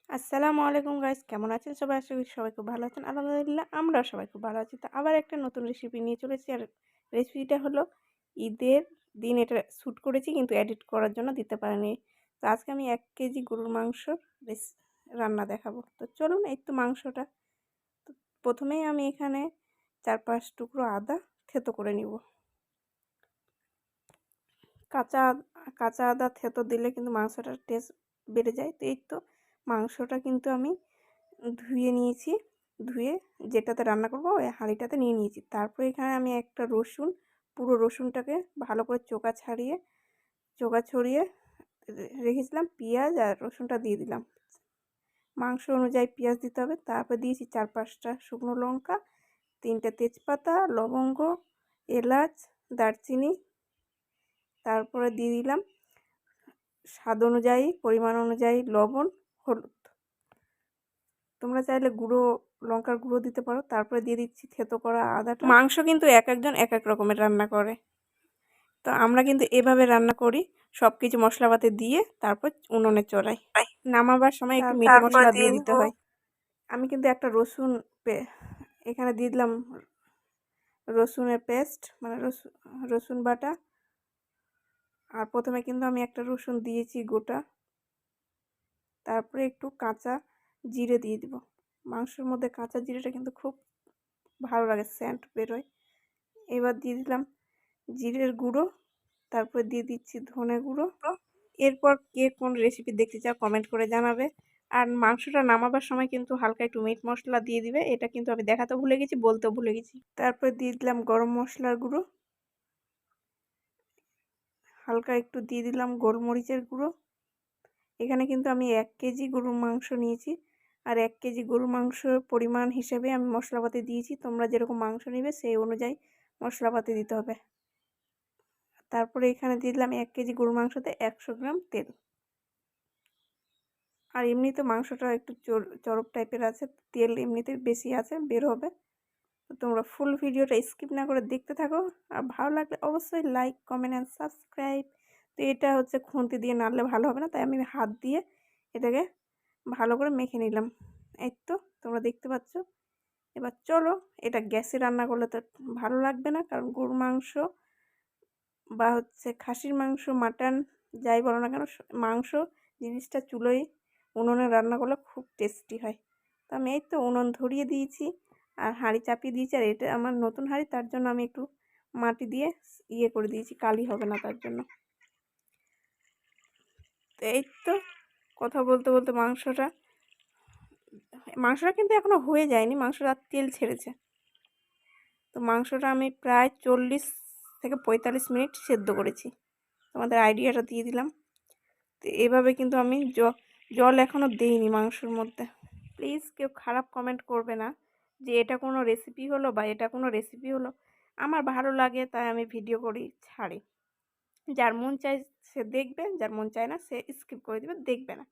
আসসালামু আলাইকুম গাইস, কেমন আছেন সবাই? আশা করি সবাই খুব ভালো আছেন। আলহামদুলিল্লাহ আমরাও সবাই খুব ভালো আছি। তো আবার একটা নতুন রেসিপি নিয়ে চলেছি। আর রেসিপিটা হলো ঈদের দিন এটা শ্যুট করেছি কিন্তু এডিট করার জন্য দিতে পারিনি। তো আজকে আমি 1 কেজি গরুর মাংস রান্না দেখাবো। তো চলুন, এই তো মাংসটা। তো প্রথমেই আমি এখানে 4-5 টুকরো আদা থেতো করে নিব। কাঁচা কাঁচা আদা থেতো দিলে কিন্তু মাংসটার টেস্ট বেড়ে যায়। তো এই তো মাংসটা কিন্তু আমি ধুয়ে নিয়েছি। ধুয়ে যেটাতে রান্না করব ওই হাঁড়িটাতে নিয়ে নিয়েছি। তারপর এখানে আমি একটা রসুন, পুরো রসুনটাকে ভালো করে চোকা ছড়িয়ে রেখেছিলাম। পেঁয়াজ আর রসুনটা দিয়ে দিলাম। মাংস অনুযায়ী পেঁয়াজ দিতে হবে। তারপর দিয়েছি 4-5টা শুকনো লঙ্কা, 3টে তেজপাতা, লবঙ্গ, এলাচ, দারচিনি। তারপরে দিয়ে দিলাম স্বাদ অনুযায়ী, পরিমাণ অনুযায়ী লবণ, হলুদ। তোমরা চাইলে লঙ্কার গুঁড়ো দিতে পারো। তারপরে দিয়ে দিচ্ছি থেতো করা আদাটা। মাংস কিন্তু এক একজন এক এক রকমের রান্না করে, তো আমরা কিন্তু এভাবে রান্না করি। সব কিছু মশলাপাতি দিয়ে তারপর উনুনে চড়াই। নামাবার সময় একটু মিট মশলা দিয়ে দিতে হয়। আমি কিন্তু একটা এখানে দিয়ে দিলাম রসুনের পেস্ট, মানে রসুন বাটা। আর প্রথমে কিন্তু আমি একটা রসুন দিয়েছি গোটা। তারপরে একটু কাঁচা জিরে দিয়ে দিব। মাংসের মধ্যে কাঁচা জিরেটা কিন্তু খুব ভালো লাগে, সেন্ট বেরোয়। এবার দিয়ে দিলাম জিরের গুঁড়ো। তারপর দিয়ে দিচ্ছি ধনে গুঁড়ো। এরপর কে কোন রেসিপি দেখতে চাও কমেন্ট করে জানাবে। আর মাংসটা নামাবার সময় কিন্তু হালকা একটু মিট মশলা দিয়ে দিবে। এটা কিন্তু আমি দেখাতে ভুলে গেছি, বলতেও ভুলে গেছি। তারপর দিয়ে দিলাম গরম মশলার গুঁড়ো, হালকা একটু দিয়ে দিলাম গোলমরিচের গুঁড়ো। এখানে কিন্তু আমি 1 কেজি গরুর মাংস নিয়েছি। আর 1 কেজি গরুর মাংসর পরিমাণ হিসেবে আমি মশলাপাতি দিয়েছি। তোমরা যেরকম মাংস নেবে সেই অনুযায়ী মশলাপাতি দিতে হবে। তারপরে এখানে দিয়ে দিলাম 1 কেজি গরুর মাংসতে 100 গ্রাম তেল। আর এমনিতে মাংসটা একটু চরক টাইপের আছে, তেল এমনিতে বেশি আছে, বের হবে। তো তোমরা ফুল ভিডিওটা স্কিপ না করে দেখতে থাকো। আর ভালো লাগলে অবশ্যই লাইক, কমেন্ট অ্যান্ড সাবস্ক্রাইব। তো এটা হচ্ছে খুন্তি দিয়ে নাড়লে ভালো হবে না, তাই আমি হাত দিয়ে এটাকে ভালো করে মেখে নিলাম। এই তো তোমরা দেখতে পাচ্ছ। এবার চলো, এটা গ্যাসে রান্না করলে তো ভালো লাগবে না, কারণ গরুর মাংস বা খাসির মাংস, মাটন, যাই বলো না কেন, মাংস জিনিসটা চুলোয় উনুনে রান্না করলে খুব টেস্টি হয়। তো আমি এই তো উনুন ধরিয়ে দিয়েছি আর হাঁড়ি চাপিয়ে দিয়েছি। আর এটা আমার নতুন হাঁড়ি, তার জন্য আমি একটু মাটি দিয়ে করে দিয়েছি, কালি হবে না তার জন্য। তো এই তো কথা বলতে বলতে মাংসটা কিন্তু এখনো হয়ে যায়নি, মাংসটা তেল ছেড়েছে। তো মাংসটা আমি প্রায় 40 থেকে 45 মিনিট সেদ্ধ করেছি। তোমাদের আইডিয়াটা দিয়ে দিলাম। তো এভাবে কিন্তু আমি জল এখনও দেইনি মাংসর মধ্যে। প্লিজ কেউ খারাপ কমেন্ট করবে না যে এটা কোনো রেসিপি হলো বা এটা কোনো রেসিপি হলো। আমার ভালো লাগে তাই আমি ভিডিও করি, ছাড়ি। যার মন চায় সে দেখবে, যার মন চায় না সে স্কিপ করে দেবে, দেখবে না,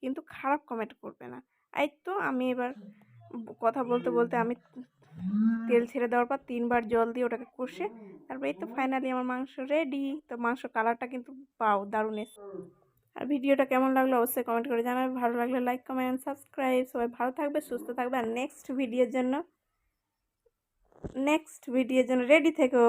কিন্তু খারাপ কমেন্ট করবে না। এই তো আমি এবার কথা বলতে বলতে আমি তেল ছেড়ে দেওয়ার পর 3বার জল দিয়ে ওটাকে কষে তারপর এই তো ফাইনালি আমার মাংস রেডি। তো মাংস কালারটা কিন্তু পাও দারুণ এসেছে। আর ভিডিওটা কেমন লাগলো অবশ্যই কমেন্ট করে জানাবে। ভালো লাগলে লাইক, কমেন্ট, সাবস্ক্রাইব। সবাই ভালো থাকবে, সুস্থ থাকবে। আর নেক্সট ভিডিওর জন্য রেডি থেকো।